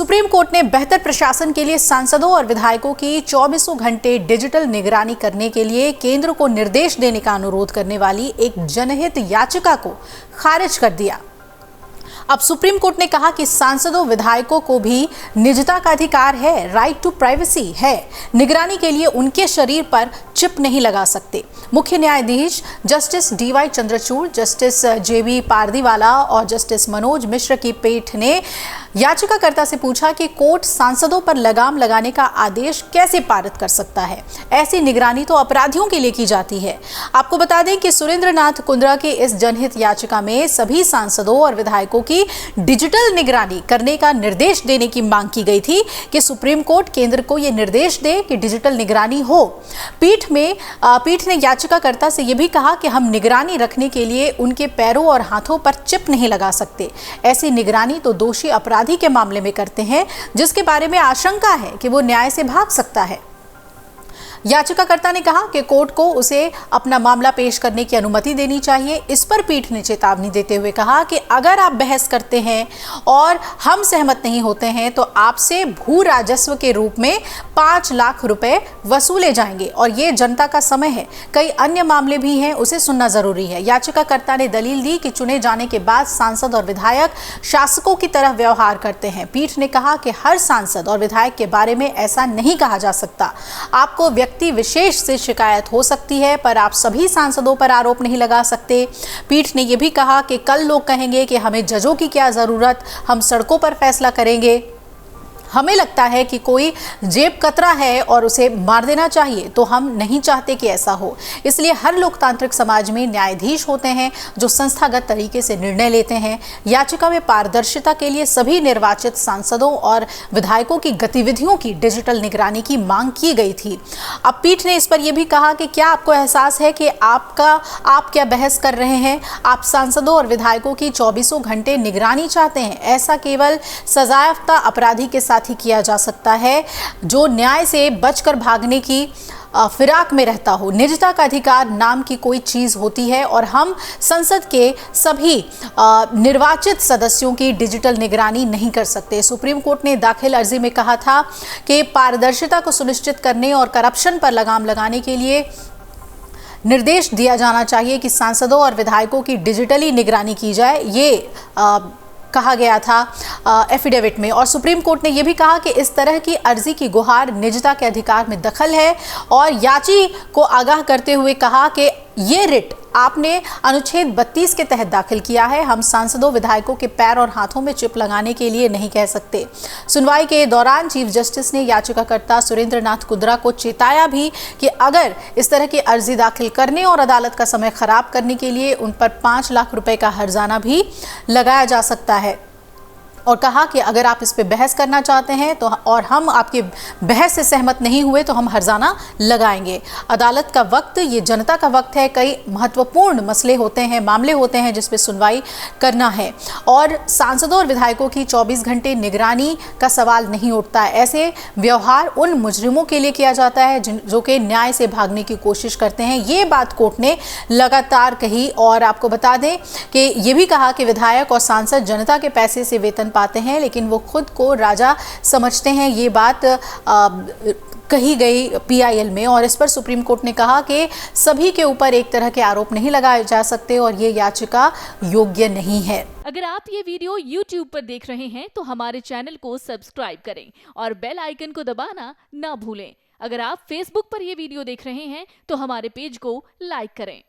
Supreme court ने बेहतर प्रशासन के लिए सांसदों और विधायकों की 24 घंटे डिजिटल निगरानी करने के लिए केंद्र को निर्देश देने का अनुरोध करने वाली एक जनहित याचिका को खारिज कर दिया। अब सुप्रीम कोर्ट ने कहा कि सांसदों विधायकों को भी निजता का अधिकार है, राइट टू प्राइवेसी है। निगरानी के लिए उनके शरीर पर चिप नहीं लगा सकते। मुख्य न्यायाधीश जस्टिस डीवाई चंद्रचूड़, जस्टिस जेबी पारदीवाला और जस्टिस मनोज मिश्र की पीठ ने याचिकाकर्ता से पूछा कि कोर्ट सांसदों पर लगाम लगाने का आदेश कैसे पारित कर सकता है। ऐसी निगरानी तो अपराधियों के लिए की जाती है। आपको बता दें कि सुरेंद्र नाथ कुंद्रा की इस जनहित याचिका में सभी सांसदों और विधायकों की डिजिटल निगरानी करने का निर्देश देने की मांग की गई थी कि सुप्रीम कोर्ट केंद्र को यह निर्देश दे कि डिजिटल निगरानी हो। पीठ ने याचिकाकर्ता से यह भी कहा कि हम निगरानी रखने के लिए उनके पैरों और हाथों पर चिप नहीं लगा सकते। ऐसी निगरानी तो दोषी अपराधी के मामले में करते हैं जिसके बारे में आशंका है कि वो न्याय से भाग सकता है। याचिकाकर्ता ने कहा कि कोर्ट को उसे अपना मामला पेश करने की अनुमति देनी चाहिए। इस पर पीठ ने चेतावनी देते हुए कहा कि अगर आप बहस करते हैं और हम सहमत नहीं होते हैं तो आपसे भू राजस्व के रूप में 5 लाख रुपए वसूले जाएंगे और ये जनता का समय है। कई अन्य मामले भी हैं, उसे सुनना जरूरी है। याचिकाकर्ता ने दलील दी कि चुने जाने के बाद सांसद और विधायक शासकों की तरह व्यवहार करते हैं। पीठ ने कहा कि हर सांसद और विधायक के बारे में ऐसा नहीं कहा जा सकता। आपको व्यक्ति विशेष से शिकायत हो सकती है पर आप सभी सांसदों पर आरोप नहीं लगा सकते। पीठ ने यह भी कहा कि कल लोग कहेंगे कि हमें जजों की क्या जरूरत, हम सड़कों पर फैसला करेंगे। हमें लगता है कि कोई जेब कतरा है और उसे मार देना चाहिए, तो हम नहीं चाहते कि ऐसा हो। इसलिए हर लोकतांत्रिक समाज में न्यायाधीश होते हैं जो संस्थागत तरीके से निर्णय लेते हैं। याचिका में पारदर्शिता के लिए सभी निर्वाचित सांसदों और विधायकों की गतिविधियों की डिजिटल निगरानी की मांग की गई थी। अब पीठ ने इस पर यह भी कहा कि क्या आपको एहसास है कि आप क्या बहस कर रहे हैं? आप सांसदों और विधायकों की 24 घंटे निगरानी चाहते हैं। ऐसा केवल सजायाफ्ता अपराधी के साथ ही किया जा सकता है जो न्याय से बचकर भागने की फिराक में रहता हो। निजता का अधिकार नाम की कोई चीज होती है और हम संसद के सभी निर्वाचित सदस्यों की डिजिटल निगरानी नहीं कर सकते। सुप्रीम कोर्ट ने दाखिल अर्जी में कहा था कि पारदर्शिता को सुनिश्चित करने और करप्शन पर लगाम लगाने के लिए निर्देश दिया जाना चाहिए कि सांसदों और विधायकों की डिजिटली निगरानी की जाए। ये कहा गया था एफिडेविट में। और सुप्रीम कोर्ट ने यह भी कहा कि इस तरह की अर्जी की गुहार निजता के अधिकार में दखल है और याची को आगाह करते हुए कहा कि ये रिट आपने अनुच्छेद 32 के तहत दाखिल किया है। हम सांसदों विधायकों के पैर और हाथों में चिप लगाने के लिए नहीं कह सकते। सुनवाई के दौरान चीफ जस्टिस ने याचिकाकर्ता सुरेंद्र नाथ कुंद्रा को चेताया भी कि अगर इस तरह की अर्जी दाखिल करने और अदालत का समय खराब करने के लिए उन पर 5 लाख रुपए का हर्जाना भी लगाया जा सकता है। और कहा कि अगर आप इस पे बहस करना चाहते हैं तो और हम आपके बहस से सहमत नहीं हुए तो हम हर्जाना लगाएंगे। अदालत का वक्त ये जनता का वक्त है। कई महत्वपूर्ण मसले होते हैं, मामले होते हैं जिस पे सुनवाई करना है और सांसदों और विधायकों की 24 घंटे निगरानी का सवाल नहीं उठता है। ऐसे व्यवहार उन मुजरिमों के लिए किया जाता है जो कि न्याय से भागने की कोशिश करते हैं। ये बात कोर्ट ने लगातार कही और आपको बता दें कि ये भी कहा कि विधायक और सांसद जनता के पैसे से वेतन पाते हैं लेकिन वो खुद को राजा समझते हैं। ये बात कही गई पीआईएल में और इस पर सुप्रीम कोर्ट ने कहा कि सभी के ऊपर एक तरह के आरोप नहीं लगाए जा सकते और ये याचिका योग्य नहीं है। अगर आप ये वीडियो YouTube पर देख रहे हैं तो हमारे चैनल को सब्सक्राइब करें और बेल आइकन को दबाना ना भूलें। अगर आप Facebook पर ये वीडियो देख रहे हैं तो हमारे पेज को लाइक करें।